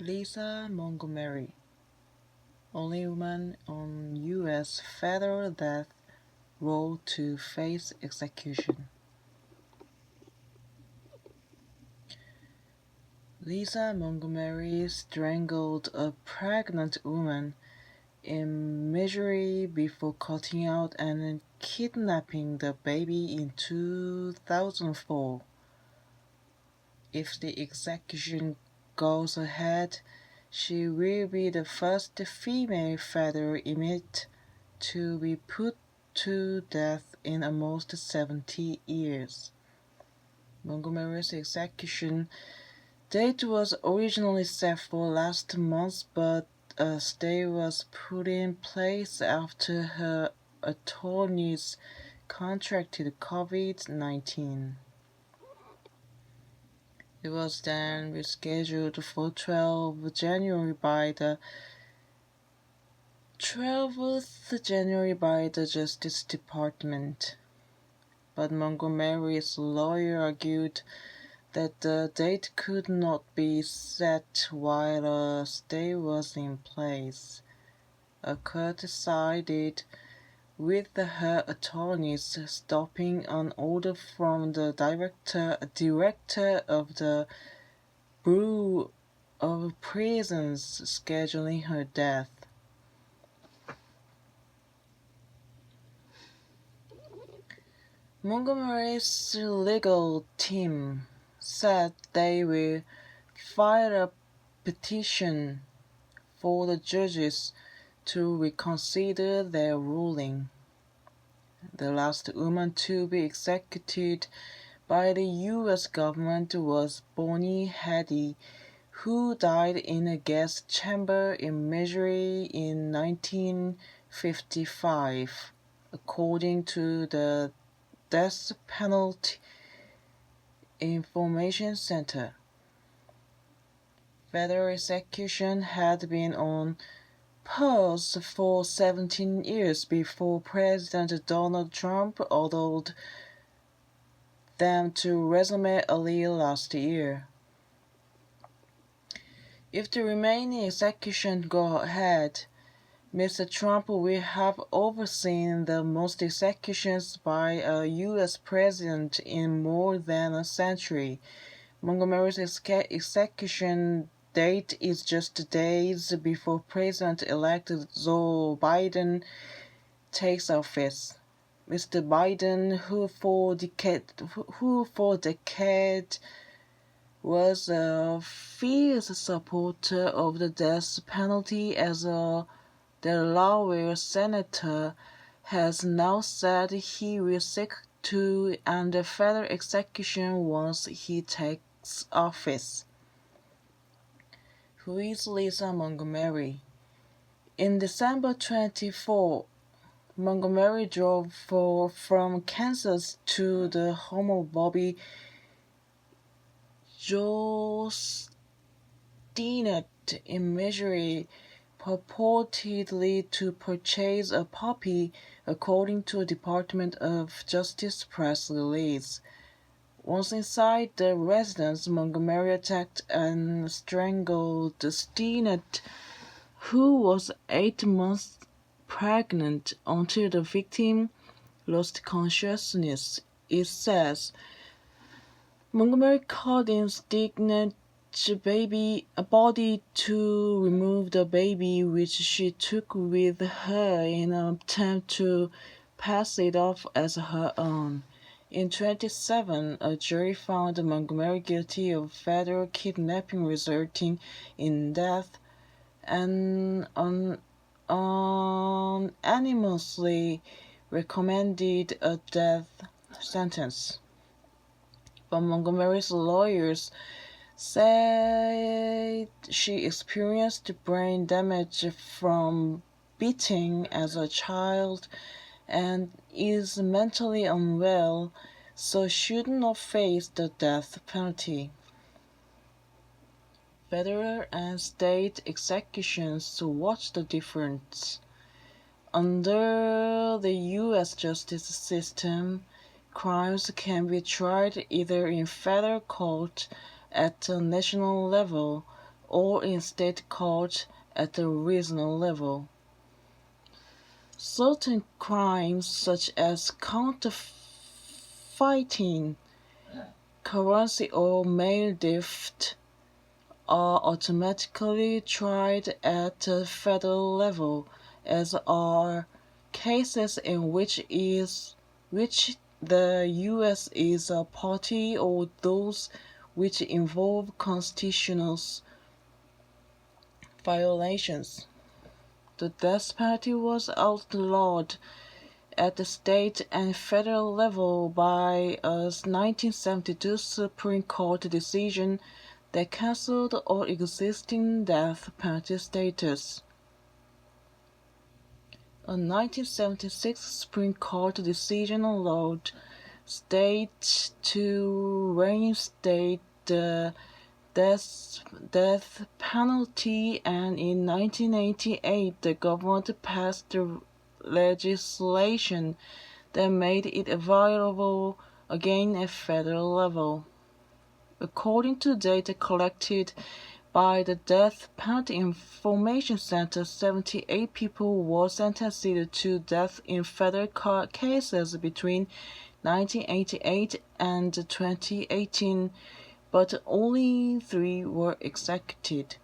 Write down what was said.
Lisa Montgomery, only woman on U.S. federal death row to face execution. Lisa Montgomery strangled a pregnant woman in Missouri before cutting out and kidnapping the baby in 2004. If the execution goes ahead, she will be the first female federal inmate to be put to death in almost 70 years. Montgomery's execution date was originally set for last month, but a stay was put in place after her attorneys contracted COVID-19. It was then rescheduled for 12th January by the Justice Department. But Montgomery's lawyer argued that the date could not be set while a stay was in place. A court sided with her attorneys, stopping an order from the director of the Bureau of Prisons scheduling her death. Montgomery's legal team said they will file a petition for the judges to reconsider their ruling. The last woman to be executed by the U.S. government was Bonnie Hattie, who died in a gas chamber in Missouri in 1955, according to the Death Penalty Information Center. Federal execution had been on pause for 17 years before President Donald Trump ordered them to resume early last year. If the remaining executions go ahead, Mr. Trump will have overseen the most executions by a U.S. president in more than a century. Montgomery's execution date is just days before President-elect Joe Biden takes office. Mr. Biden, who for decades was a fierce supporter of the death penalty as a Delaware senator, has now said he will seek to end federal execution once he takes office. Who is Lisa Montgomery? In December 24, Montgomery drove from Kansas to the home of Bobby Jostinut in Missouri, purportedly to purchase a puppy, according to a Department of Justice press release. Once inside the residence, Montgomery attacked and strangled Stinnett, who was 8 months pregnant, until the victim lost consciousness, it says. Montgomery called in Stignett's body to remove the baby, which she took with her in an attempt to pass it off as her own. In 2007, a jury found Montgomery guilty of federal kidnapping resulting in death and unanimously recommended a death sentence. But Montgomery's lawyers said she experienced brain damage from beating as a child and is mentally unwell, so should not face the death penalty. Federal and state executions, what's the difference? Under the U.S. justice system, crimes can be tried either in federal court at a national level or in state court at the regional level. Certain crimes such as counterfeiting, currency or mail theft are automatically tried at the federal level, as are cases in which the U.S. is a party or those which involve constitutional violations. The death penalty was outlawed at the state and federal level by a 1972 Supreme Court decision that cancelled all existing death penalty status. A 1976 Supreme Court decision allowed states to reinstate the death penalty, and in 1988 the government passed legislation that made it available again at federal level. According to data collected by the Death Penalty Information Center, 78 people were sentenced to death in federal cases between 1988 and 2018, but only 3 were executed.